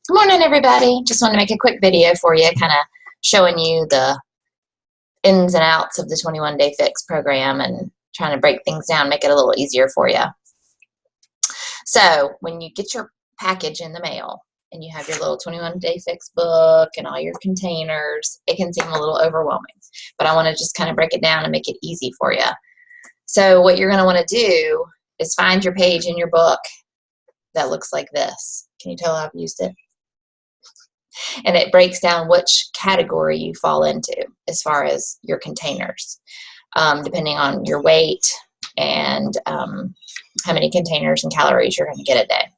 Good morning, everybody. Just want to make a quick video for you, kind of showing you the ins and outs of the 21 Day Fix program and trying to break things down, make it a little easier for you. So when you get your package in the mail and you have your little 21 Day Fix book and all your containers, it can seem a little overwhelming, but I want to just kind of break it down and make it easy for you. So what you're going to want to do is find your page in your book that looks like this. Can you tell I've used it? And it breaks down which category you fall into as far as your containers, depending on your weight and how many containers and calories you're going to get a day.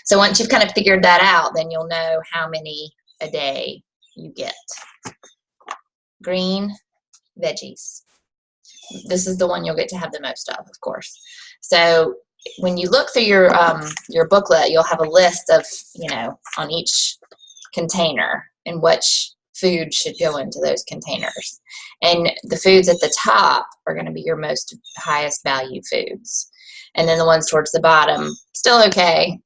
So once you've kind of figured that out, then you'll know how many a day you get. Green veggies. This is the one you'll get to have the most of course. So when you look through your booklet, you'll have a list of, on each container and which food should go into those containers. And the foods at the top are going to be your most highest value foods. And then the ones towards the bottom, still okay,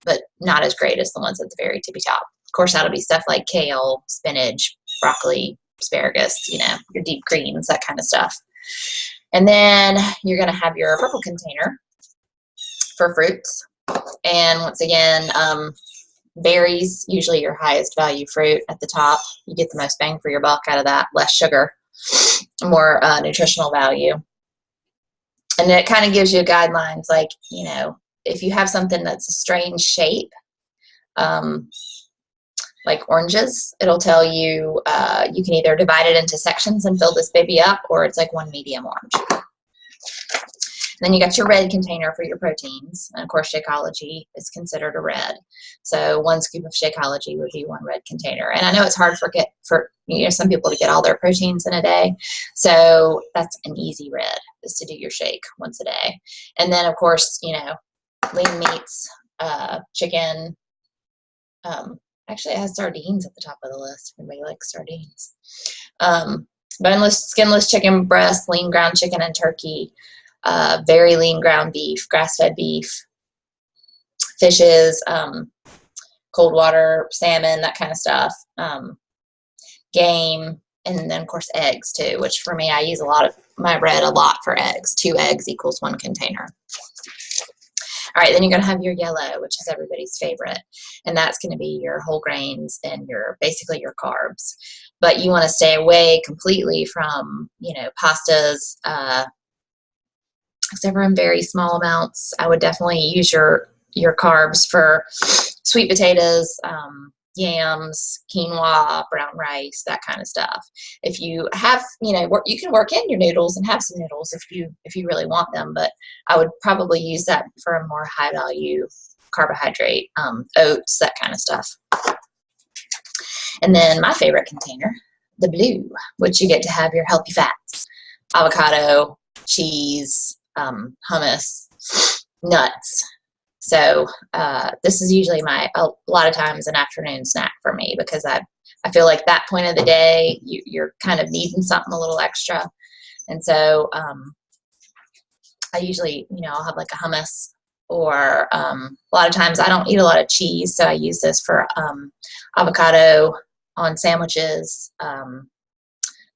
but not as great as the ones at the very tippy top. Of course, that'll be stuff like kale, spinach, broccoli, asparagus, your deep greens, that kind of stuff. And then you're going to have your purple container for fruits. And once again, berries, usually your highest value fruit at the top. You get the most bang for your buck out of that, less sugar, more nutritional value. And it kind of gives you guidelines like, if you have something that's a strange shape, like oranges, it'll tell you you can either divide it into sections and fill this baby up, or it's like one medium orange. And then you got your red container for your proteins. And of course, Shakeology is considered a red. So one scoop of Shakeology would be one red container. And I know it's hard for some people to get all their proteins in a day. So that's an easy red, is to do your shake once a day. And then of course, lean meats, chicken. Actually, it has sardines at the top of the list. Everybody likes sardines. Boneless, skinless chicken breast, lean ground chicken and turkey. Very lean ground beef, grass-fed beef, fishes, cold water, salmon, that kind of stuff, game, and then of course eggs too, which for me, I use my red a lot for eggs. 2 eggs equals 1 container. All right, then you're gonna have your yellow, which is everybody's favorite, and that's gonna be your whole grains and basically your carbs. But you wanna stay away completely from, pastas, except for in very small amounts. I would definitely use your carbs for sweet potatoes, yams, quinoa, brown rice, that kind of stuff. If you have, you can work in your noodles and have some noodles if you really want them, but I would probably use that for a more high value carbohydrate, oats, that kind of stuff. And then my favorite container, the blue, which you get to have your healthy fats, avocado, cheese, hummus, nuts. So this is usually a lot of times an afternoon snack for me, because I feel like that point of the day you're kind of needing something a little extra. And so I usually, I'll have like a hummus, or a lot of times I don't eat a lot of cheese, so I use this for avocado on sandwiches,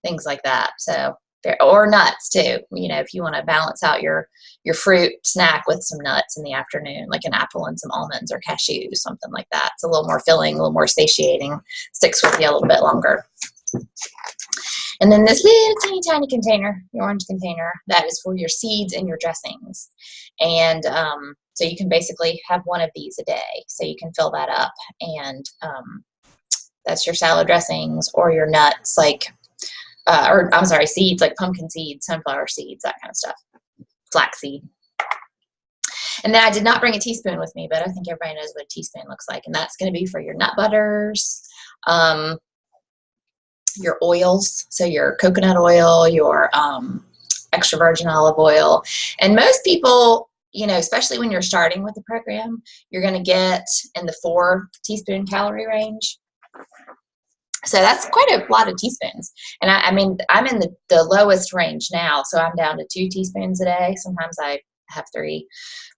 things like that. So or nuts too, if you want to balance out your fruit snack with some nuts in the afternoon, like an apple and some almonds or cashews, something like that. It's a little more filling, a little more satiating, sticks with you a little bit longer. And then this little teeny tiny container, your orange container, that is for your seeds and your dressings. And so you can basically have one of these a day, so you can fill that up, and that's your salad dressings, or your nuts, like seeds like pumpkin seeds, sunflower seeds, that kind of stuff, flaxseed. And then I did not bring a teaspoon with me, but I think everybody knows what a teaspoon looks like, and that's going to be for your nut butters, your oils, so your coconut oil, your extra virgin olive oil. And most people, especially when you're starting with the program, you're going to get in the 4 teaspoon calorie range. So that's quite a lot of teaspoons. And I mean, I'm in the lowest range now, so I'm down to 2 teaspoons a day. Sometimes I have 3.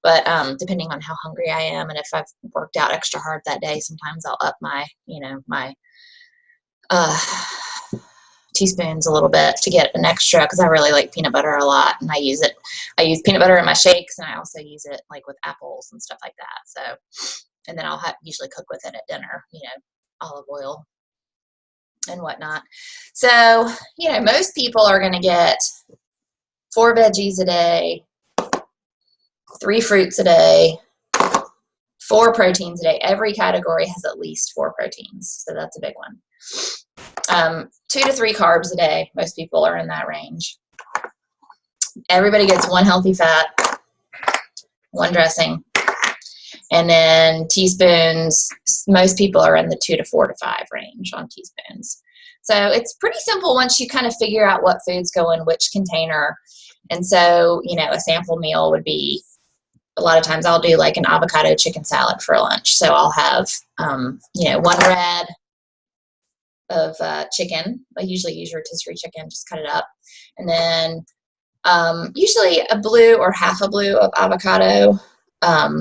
But depending on how hungry I am and if I've worked out extra hard that day, sometimes I'll up my, my teaspoons a little bit to get an extra, because I really like peanut butter a lot, and I use peanut butter in my shakes, and I also use it like with apples and stuff like that. So, and then I'll usually cook with it at dinner, olive oil and whatnot. So, most people are going to get 4 veggies a day, 3 fruits a day, 4 proteins a day. Every category has at least 4 proteins, so that's a big one. 2 to 3 carbs a day. Most people are in that range. Everybody gets 1 healthy fat, 1 dressing, and then teaspoons. Most people are in the 2 to 4 to 5 range on teaspoons. So it's pretty simple once you kind of figure out what foods go in which container. And so, a sample meal would be, a lot of times I'll do like an avocado chicken salad for lunch. So I'll have, 1 red of chicken. I usually use rotisserie chicken, just cut it up. And then usually a blue or half a blue of avocado,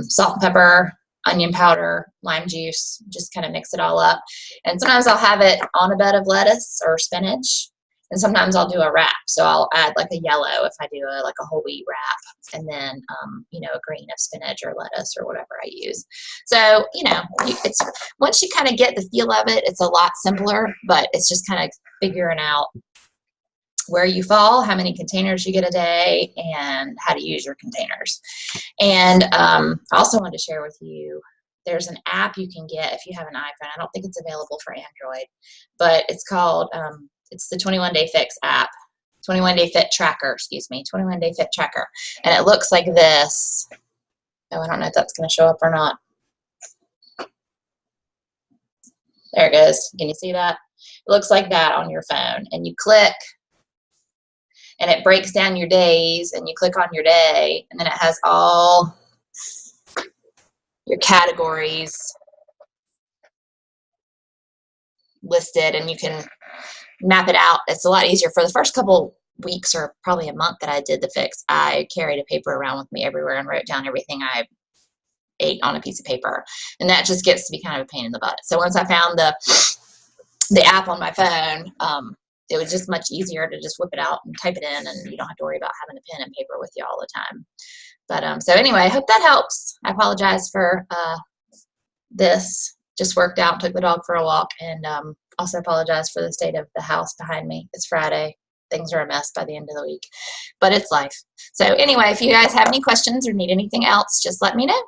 salt and pepper, onion powder, lime juice, just kind of mix it all up. And sometimes I'll have it on a bed of lettuce or spinach. And sometimes I'll do a wrap. So I'll add like a yellow if I do like a whole wheat wrap, and then, a green of spinach or lettuce or whatever I use. So, it's, once you kind of get the feel of it, it's a lot simpler, but it's just kind of figuring out where you fall, how many containers you get a day, and how to use your containers. And I also wanted to share with you, there's an app you can get if you have an iPhone. I don't think it's available for Android, but it's called, it's the 21 Day Fix app, 21 Day Fit Tracker, 21 Day Fit Tracker. And it looks like this. Oh, I don't know if that's going to show up or not. There it goes. Can you see that? It looks like that on your phone. And you click, and it breaks down your days, and you click on your day, and then it has all your categories listed, and you can map it out. It's a lot easier. For the first couple weeks or probably a month that I did the fix, I carried a paper around with me everywhere and wrote down everything I ate on a piece of paper, and that just gets to be kind of a pain in the butt. So once I found the app on my phone, it was just much easier to just whip it out and type it in, and you don't have to worry about having a pen and paper with you all the time. But so anyway, I hope that helps. I apologize for this. Just worked out, took the dog for a walk, and also apologize for the state of the house behind me. It's Friday. Things are a mess by the end of the week, but it's life. So anyway, if you guys have any questions or need anything else, just let me know.